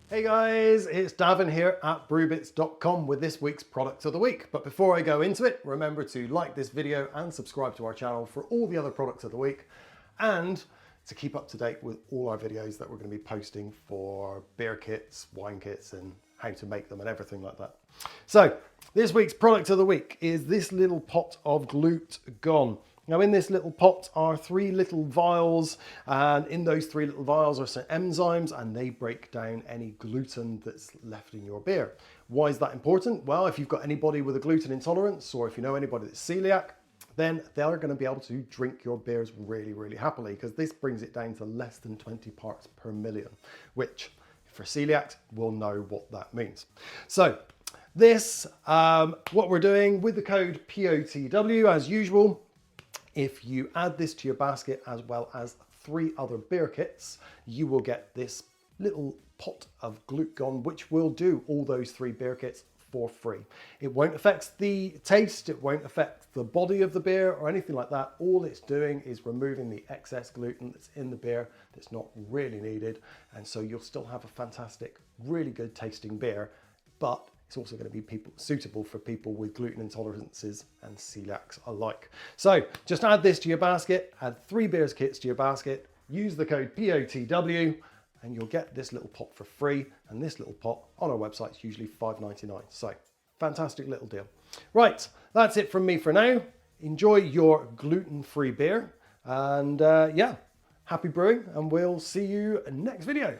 Hey guys, it's Davin here at brewbits.com with this week's product of the week. But before I go into it, remember to like this video and subscribe to our channel for all the other products of the week and to keep up to date with all our videos that we're going to be posting for beer kits, wine kits and how to make them and everything like that. So this week's product of the week is this little pot of Glut Gone. Now in this little pot are 3 little vials, and in those 3 little vials are some enzymes and they break down any gluten that's left in your beer. Why is that important? Well, if you've got anybody with a gluten intolerance or if you know anybody that's celiac, then they're going to be able to drink your beers really, really happily because this brings it down to less than 20 parts per million, which for celiacs, we'll know what that means. So this, what we're doing with the code POTW as usual, if you add this to your basket as well as 3 other beer kits, you will get this little pot of Glut Gone, which will do all those 3 beer kits for free. It won't affect the taste, it won't affect the body of the beer or anything like that. All it's doing is removing the excess gluten that's in the beer that's not really needed. And so you'll still have a fantastic, really good tasting beer, but it's also going to be suitable for people with gluten intolerances and celiacs alike. So just add this to your basket, add 3 beers kits to your basket, use the code POTW, and you'll get this little pot for free. And this little pot on our website is usually $5.99. So fantastic little deal. Right, that's it from me for now. Enjoy your gluten-free beer. And yeah, happy brewing, and we'll see you next video.